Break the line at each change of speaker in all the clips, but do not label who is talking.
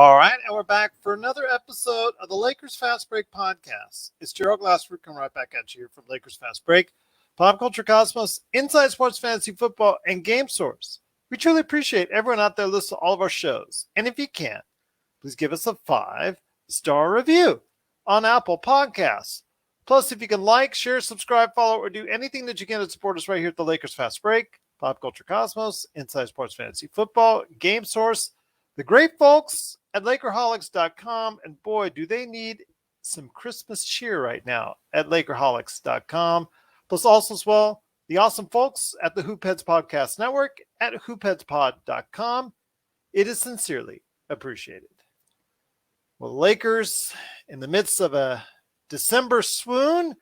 All right, and we're back for another episode of the Lakers Fast Break podcast. It's Gerald Glassford coming right back at you here from Lakers Fast Break, Pop Culture Cosmos, Inside Sports Fantasy Football, and Game Source. We truly appreciate everyone out there listening to all of our shows. And if you can, please give us a 5-star review on Apple Podcasts. Plus, if you can like, share, subscribe, follow, or do anything that you can to support us right here at the Lakers Fast Break, Pop Culture Cosmos, Inside Sports Fantasy Football, Game Source, the great folks at LakerHolics.com, and boy, do they need some Christmas cheer right now at LakerHolics.com. Plus also as well, the awesome folks at the Hoopheads Podcast Network at hoopheadspod.com. It is sincerely appreciated. Well, Lakers, in the midst of a December swoon,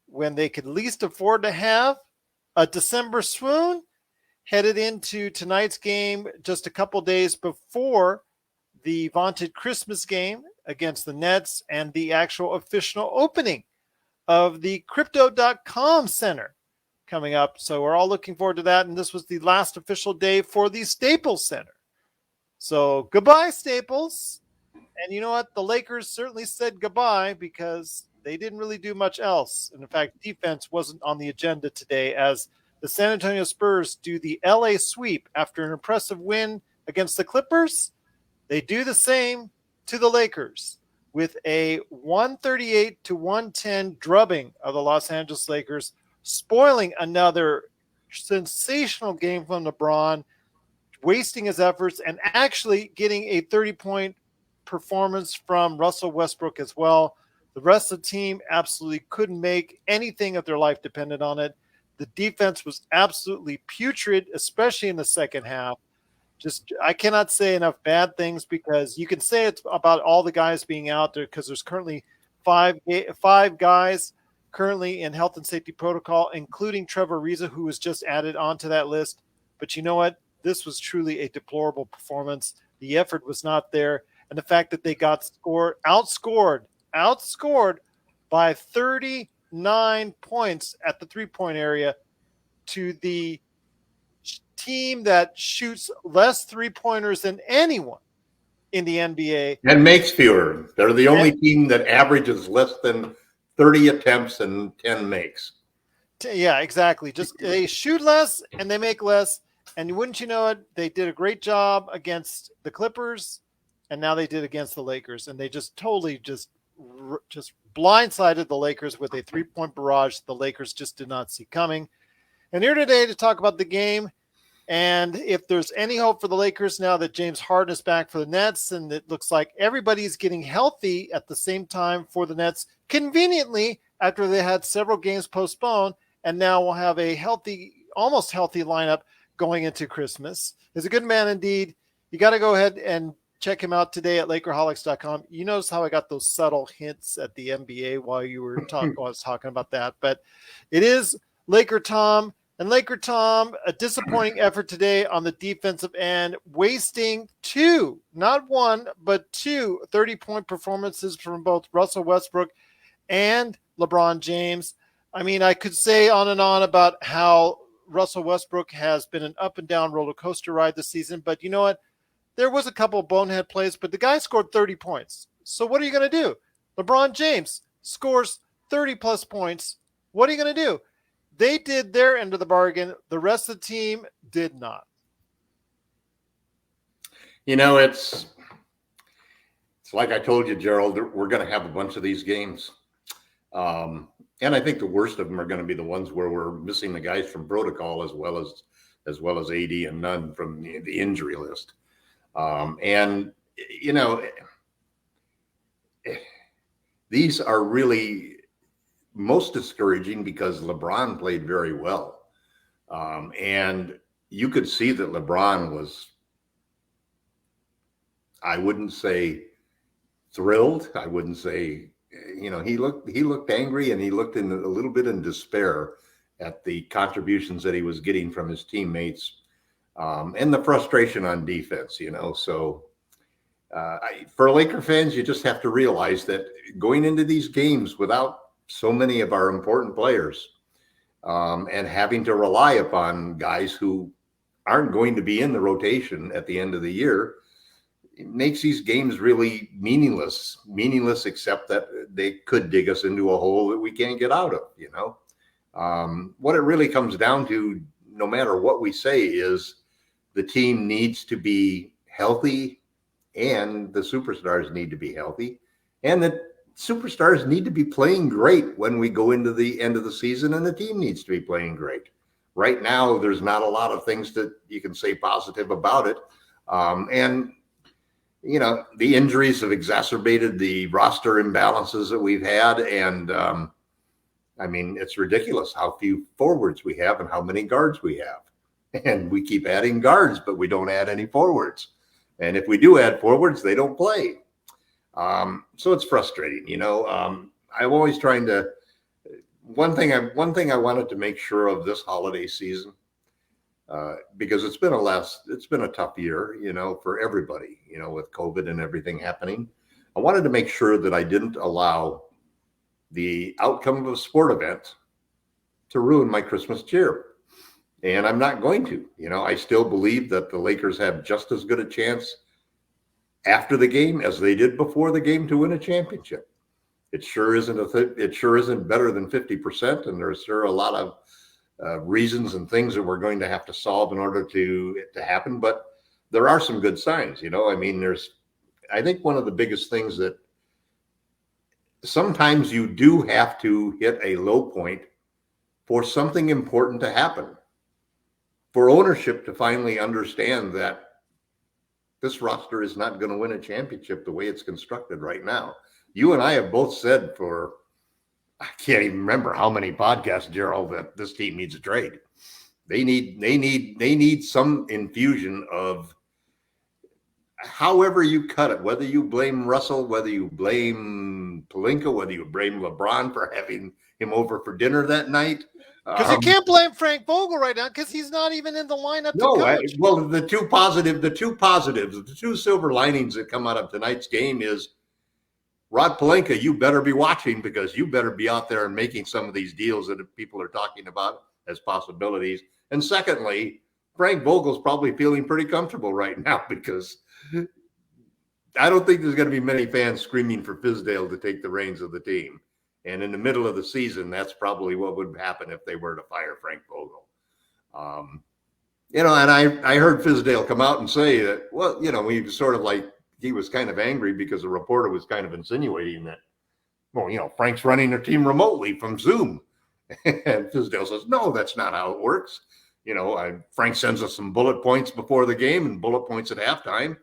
when they could least afford to have a December swoon, headed into tonight's game just a couple days before the vaunted Christmas game against the Nets and the actual official opening of the Crypto.com Center coming up. So we're all looking forward to that. And this was the last official day for the Staples Center. So goodbye, Staples. And you know what? The Lakers certainly said goodbye because they didn't really do much else. And in fact, defense wasn't on the agenda today as the San Antonio Spurs do the LA sweep after an impressive win against the Clippers. They do the same to the Lakers with a 138-110 drubbing of the Los Angeles Lakers, spoiling another sensational game from LeBron, wasting his efforts, and actually getting a 30-point performance from Russell Westbrook as well. The rest of the team absolutely couldn't make anything of their life dependent on it. The defense was absolutely putrid, especially in the second half. Just, I cannot say enough bad things because you can say it's about all the guys being out there because there's currently five guys currently in health and safety protocol, including Trevor Ariza, who was just added onto that list. But you know what? This was truly a deplorable performance. The effort was not there. And the fact that they got outscored by 39 points at the three-point area to the team that shoots less three-pointers than anyone in the NBA.
And makes fewer. They're the only team that averages less than 30 attempts and 10 makes.
Yeah, exactly. Just they shoot less and they make less. And wouldn't you know it, they did a great job against the Clippers, and now they did against the Lakers. And they just totally just blindsided the Lakers with a three-point barrage the Lakers just did not see coming. And here today to talk about the game and if there's any hope for the Lakers now that James Harden is back for the Nets, and it looks like everybody's getting healthy at the same time for the Nets, conveniently after they had several games postponed, and now we'll have a healthy, almost healthy lineup going into Christmas. He's a good man indeed. You got to go ahead and check him out today at LakerHolics.com. You notice how I got those subtle hints at the NBA while you were I was talking about that. But it is LakerTom. And LakerTom, a disappointing effort today on the defensive end, wasting two, not one, but two 30-point performances from both Russell Westbrook and LeBron James. I mean, I could say on and on about how Russell Westbrook has been an up and down roller coaster ride this season, but you know what? There was a couple of bonehead plays, but the guy scored 30 points. So what are you going to do? LeBron James scores 30-plus points. What are you going to do? They did their end of the bargain. The rest of the team did not.
You know, it's like I told you, Gerald, we're going to have a bunch of these games. And I think the worst of them are going to be the ones where we're missing the guys from protocol as well as AD and Nunn from the injury list. And, you know, these are really most discouraging because LeBron played very well. And you could see that LeBron was, I wouldn't say thrilled. I wouldn't say, you know, he looked angry, and he looked a little bit in despair at the contributions that he was getting from his teammates, and the frustration on defense, you know. So for Laker fans, you just have to realize that going into these games without so many of our important players, and having to rely upon guys who aren't going to be in the rotation at the end of the year, it makes these games really meaningless except that they could dig us into a hole that we can't get out of, you know. What it really comes down to, no matter what we say, is the team needs to be healthy and the superstars need to be healthy, and the superstars need to be playing great when we go into the end of the season, and the team needs to be playing great. Right now, there's not a lot of things that you can say positive about it. And, you know, the injuries have exacerbated the roster imbalances that we've had. And, I mean, it's ridiculous how few forwards we have and how many guards we have. And we keep adding guards, but we don't add any forwards. And if we do add forwards, they don't play. So it's frustrating, you know. I'm always trying to. One thing I wanted to make sure of this holiday season, because it's been a tough year, you know, for everybody, you know, with COVID and everything happening. I wanted to make sure that I didn't allow the outcome of a sport event to ruin my Christmas cheer. And I'm not going to. You know, I still believe that the Lakers have just as good a chance after the game as they did before the game to win a championship. It sure isn't better than 50%, and there's sure a lot of reasons and things that we're going to have to solve in order to happen. But there are some good signs, you know. I mean, I think one of the biggest things that sometimes you do have to hit a low point for something important to happen, for ownership to finally understand that this roster is not going to win a championship the way it's constructed right now. You and I have both said for, I can't even remember how many podcasts, Gerald, that this team needs a trade. They need some infusion of, however you cut it, whether you blame Russell, whether you blame Pelinka, whether you blame LeBron for having him over for dinner that night.
Because you can't blame Frank Vogel right now because he's not even in the lineup to coach.
Well, the two silver linings that come out of tonight's game is, Rod Pelinka, you better be watching, because you better be out there and making some of these deals that people are talking about as possibilities. And secondly, Frank Vogel's probably feeling pretty comfortable right now, because I don't think there's going to be many fans screaming for Fizdale to take the reins of the team. And in the middle of the season, that's probably what would happen if they were to fire Frank Vogel. You know, and I heard Fizdale come out and say that, well, you know, we sort of like, he was kind of angry because the reporter was kind of insinuating that, well, you know, Frank's running their team remotely from Zoom. And Fizdale says, no, that's not how it works. You know, Frank sends us some bullet points before the game and bullet points at halftime.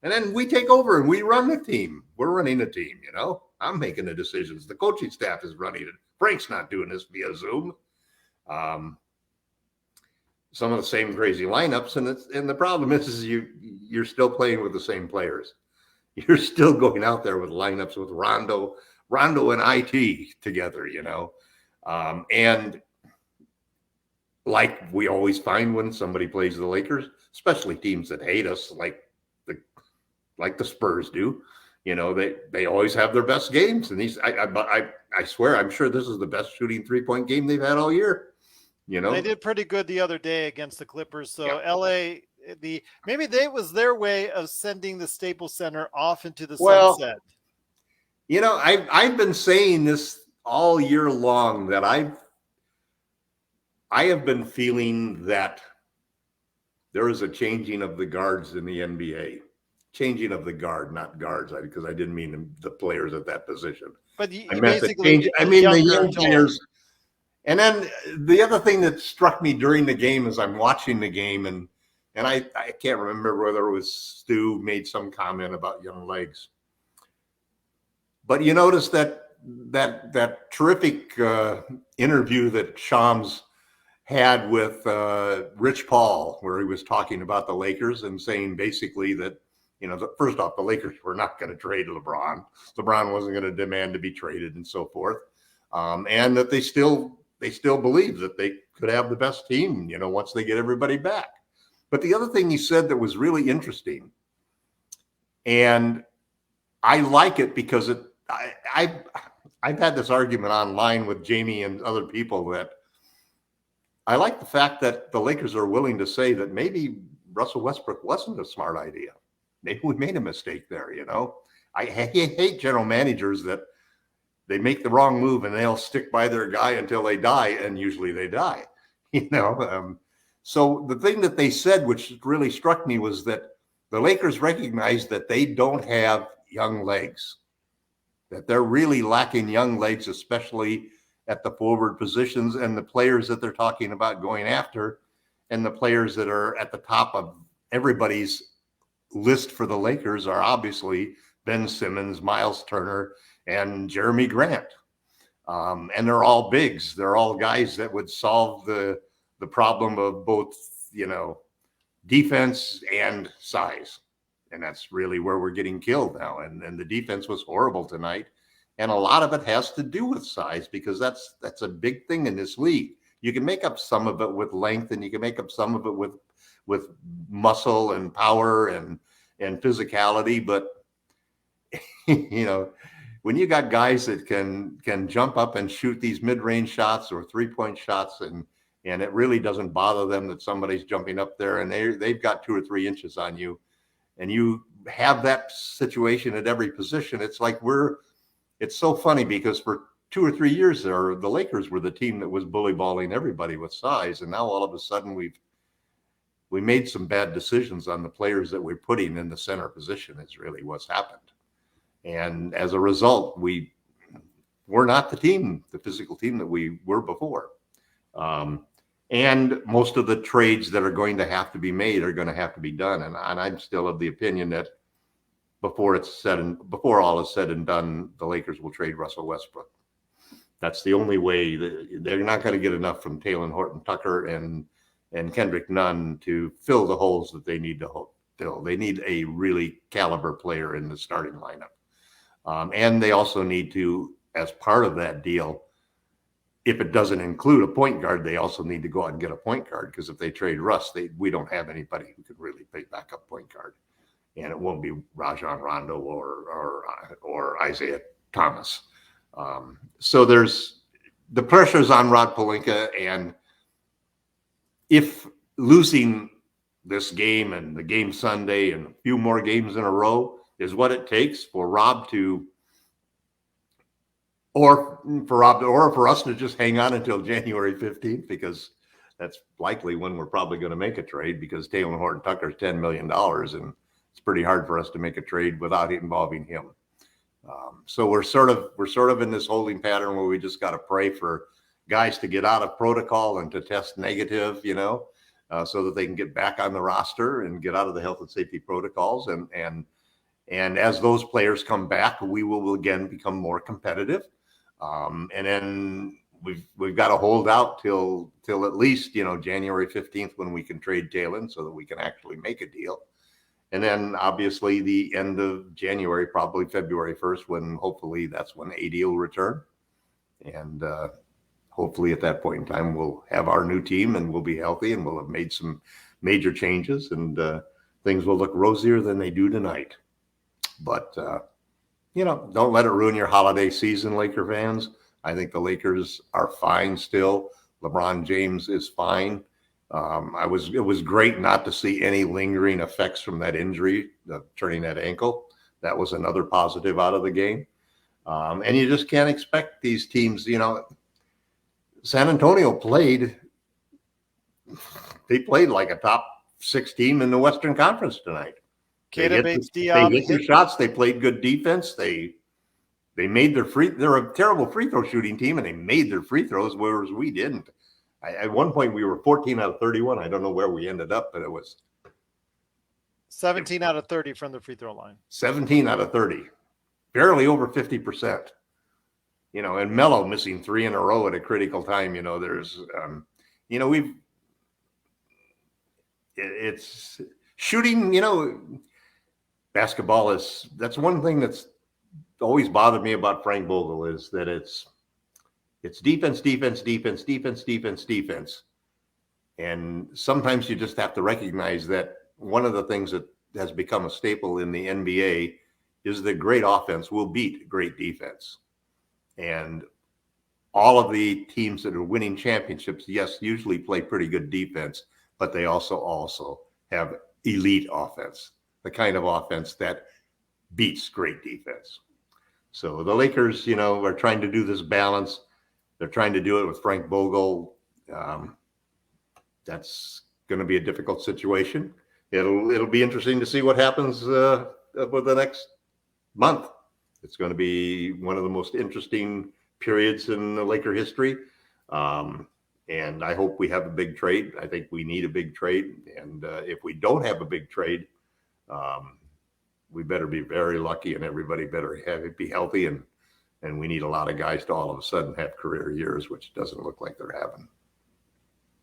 And then we take over and we run the team. We're running the team, you know. I'm making the decisions. The coaching staff is running it. Frank's not doing this via Zoom. Some of the same crazy lineups, and the problem is you're still playing with the same players. You're still going out there with lineups with Rondo and IT together, you know. And like we always find when somebody plays the Lakers, especially teams that hate us, like the Spurs do, you know, they always have their best games. And I swear, I'm sure this is the best shooting 3-point game they've had all year. You know,
they did pretty good the other day against the Clippers. So
yeah.
LA, maybe they was their way of sending the Staples Center off into the sunset.
You know, I've been saying this all year long, that I have been feeling that there is a changing of the guards in the NBA. Changing of the guard, not guards, because I didn't mean the players at that position.
But
I meant the young players. And then the other thing that struck me during the game as I'm watching the game, and I can't remember whether it was Stu made some comment about young legs, but you notice that terrific interview that Shams had with Rich Paul, where he was talking about the Lakers and saying basically that, you know, first off, the Lakers were not going to trade LeBron. LeBron wasn't going to demand to be traded and so forth, and that they still believe that they could have the best team, you know, once they get everybody back. But the other thing he said that was really interesting, and I like it because I've had this argument online with Jamie and other people, that I like the fact that the Lakers are willing to say that maybe Russell Westbrook wasn't a smart idea. maybe we made a mistake there. I hate general managers that they make the wrong move and they'll stick by their guy until they die, and usually they die. So the thing that they said, which really struck me, was that the Lakers recognize that they don't have young legs, that they're really lacking young legs, especially at the forward positions, and the players that they're talking about going after, and the players that are at the top of everybody's list for the Lakers are obviously Ben Simmons, Miles Turner, and Jeremy Grant. And they're all bigs. They're all guys that would solve the problem of both, defense and size. And that's really where we're getting killed now. And the defense was horrible tonight. And a lot of it has to do with size, because that's a big thing in this league. You can make up some of it with length, and you can make up some of it with muscle and power and physicality. But, when you got guys that can jump up and shoot these mid-range shots or 3-point shots, and it really doesn't bother them that somebody's jumping up there and they've got 2 or 3 inches on you, and you have that situation at every position. It's like it's so funny, because for 2 or 3 years there, the Lakers were the team that was bully balling everybody with size. And now all of a sudden we made some bad decisions on the players that we're putting in the center position, is really what's happened. And as a result, we're not the physical team that we were before. And most of the trades that are going to have to be made are going to have to be done. And I'm still of the opinion that before all is said and done, the Lakers will trade Russell Westbrook. That's the only way. They're not going to get enough from Talen Horton-Tucker and Kendrick Nunn to fill the holes that they need to fill. They need a really caliber player in the starting lineup. And they also need to, as part of that deal, if it doesn't include a point guard, they also need to go out and get a point guard, because if they trade Russ, we don't have anybody who could really play backup point guard. And it won't be Rajon Rondo or Isaiah Thomas. So there's the pressures on Rod Pelinka, and if losing this game and the game Sunday and a few more games in a row is what it takes for Rob or for us to just hang on until January 15th, because that's likely when we're probably going to make a trade, because Talen Horton-Tucker is $10 million, and it's pretty hard for us to make a trade without involving him. So we're sort of in this holding pattern where we just got to pray for guys to get out of protocol and to test negative, so that they can get back on the roster and get out of the health and safety protocols. And as those players come back, we will again become more competitive. And then we've got to hold out till at least, January 15th, when we can trade Talen, so that we can actually make a deal. And then obviously the end of January, probably February 1st, when hopefully that's when AD will return. And hopefully at that point in time, we'll have our new team and we'll be healthy and we'll have made some major changes, and things will look rosier than they do tonight. But, don't let it ruin your holiday season, Laker fans. I think the Lakers are fine still. LeBron James is fine. It was great not to see any lingering effects from that injury, turning that ankle. That was another positive out of the game. And you just can't expect these teams, San Antonio played like a top 6 team in the Western Conference tonight. They hit their shots. They played good defense. They made they're a terrible free throw shooting team, and they made their free throws, whereas we didn't. At one point, we were 14 out of 31. I don't know where we ended up, but it was
17 out of 30 from the free throw line.
17 out of 30, barely over 50%. And Melo missing 3 in a row at a critical time. There's, it's shooting. Basketball that's one thing that's always bothered me about Frank Vogel, is that it's defense. And sometimes you just have to recognize that one of the things that has become a staple in the NBA is that great offense will beat great defense. And all of the teams that are winning championships, yes, usually play pretty good defense, but they also have elite offense. the kind of offense that beats great defense. So the Lakers, are trying to do this balance. They're trying to do it with Frank Vogel. That's going to be a difficult situation. It'll be interesting to see what happens over the next month. It's going to be one of the most interesting periods in the Laker history. And I hope we have a big trade. I think we need a big trade. And if we don't have a big trade, we better be very lucky, and everybody better be healthy. And we need a lot of guys to all of a sudden have career years, which doesn't look like they're having.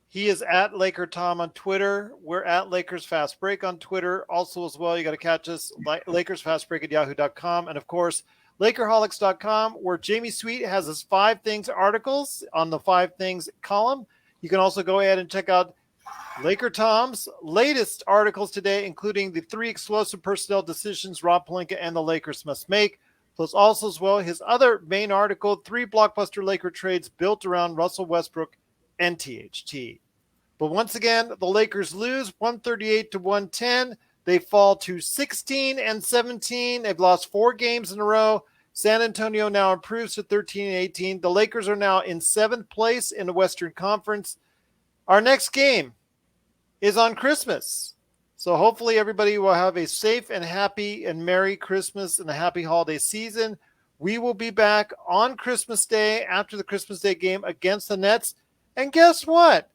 He is at LakerTom on Twitter. We're at Lakers Fast Break on Twitter. Also, as well, you got to catch us LakersFastBreak@yahoo.com. And, of course, Lakerholics.com, where Jamie Sweet has his 5 Things articles on the 5 Things column. You can also go ahead and check out LakerTom's latest articles today, including the 3 explosive personnel decisions Rob Pelinka and the Lakers must make. Plus, also, as well, his other main article, 3 blockbuster Laker trades built around Russell Westbrook and THT. But once again, the Lakers lose 138-110. They fall to 16-17. They've lost 4 games in a row. San Antonio now improves to 13-18. The Lakers are now in 7th place in the Western Conference. Our next game is on Christmas. So hopefully everybody will have a safe and happy and Merry Christmas and a happy holiday season. We will be back on Christmas Day after the Christmas Day game against the Nets. And guess what?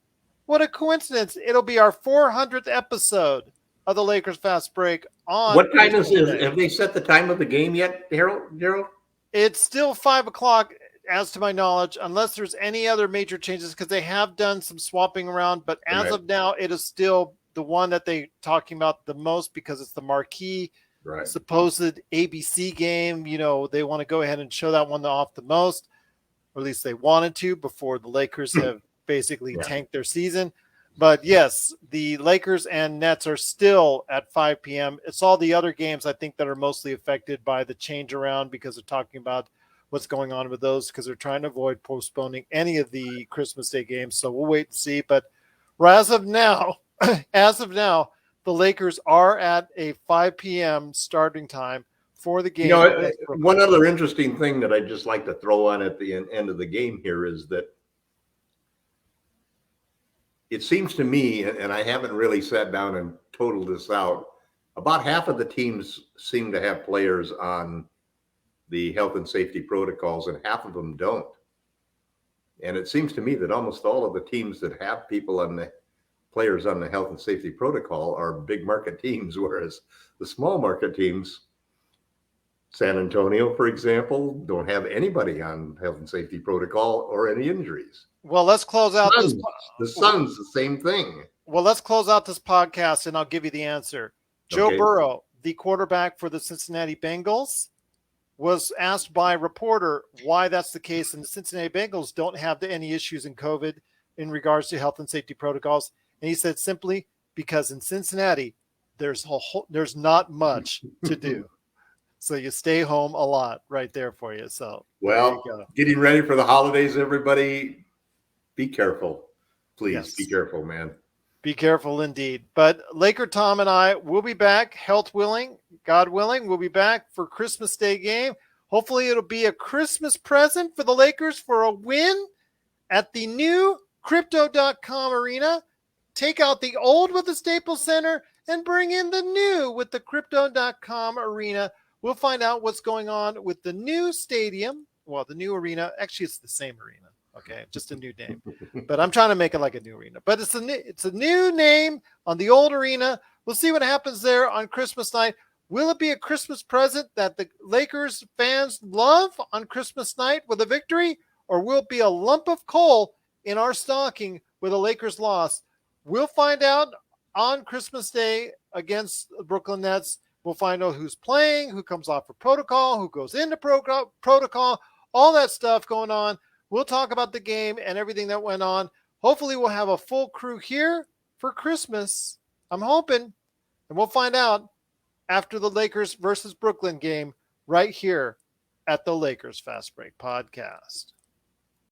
What a coincidence. It'll be our 400th episode of the Lakers Fast Break on.
What time is it? Have they set the time of the game yet, Gerald?
It's still 5 o'clock, as to my knowledge, unless there's any other major changes, because they have done some swapping around. But as of now, it is still the one that they're talking about the most because it's the marquee supposed ABC game. They want to go ahead and show that one off the most, or at least they wanted to before the Lakers have basically tanked their season. But yes, the Lakers and Nets are still at 5 p.m. It's all the other games, I think, that are mostly affected by the change around because they're talking about what's going on with those because they're trying to avoid postponing any of the Christmas Day games. So we'll wait and see. But as of now, the Lakers are at a 5 p.m. starting time for the game.
One other interesting thing that I'd just like to throw on at the end of the game here is that it seems to me, and I haven't really sat down and totaled this out, about half of the teams seem to have players on the health and safety protocols, and half of them don't. And it seems to me that almost all of the teams that have players on the health and safety protocol are big market teams, whereas the small market teams, San Antonio, for example, don't have anybody on health and safety protocol or any injuries.
Well, let's close out
the Suns, the same thing.
Well, let's close out this podcast, and I'll give you the answer. Joe Burrow, the quarterback for the Cincinnati Bengals, was asked by a reporter why that's the case, and the Cincinnati Bengals don't have any issues in COVID in regards to health and safety protocols. And he said simply, because in Cincinnati, there's not much to do. So you stay home a lot right there for you. So,
well, getting ready for the holidays, everybody, be careful. Please be careful, man.
Be careful indeed. But LakerTom and I will be back, health willing, God willing. We'll be back for Christmas Day game. Hopefully it'll be a Christmas present for the Lakers for a win at the new Crypto.com arena. Take out the old with the Staples Center and bring in the new with the Crypto.com arena. We'll find out what's going on with the new stadium. Well, the new arena. Actually, it's the same arena. Okay, just a new name. But I'm trying to make it like a new arena. But it's a new name on the old arena. We'll see what happens there on Christmas night. Will it be a Christmas present that the Lakers fans love on Christmas night with a victory? Or will it be a lump of coal in our stocking with a Lakers loss? We'll find out on Christmas Day against the Brooklyn Nets. We'll find out who's playing, who comes off for protocol, who goes into protocol, all that stuff going on. We'll talk about the game and everything that went on. Hopefully we'll have a full crew here for Christmas. I'm hoping. And we'll find out after the Lakers versus Brooklyn game right here at the Lakers Fast Break Podcast.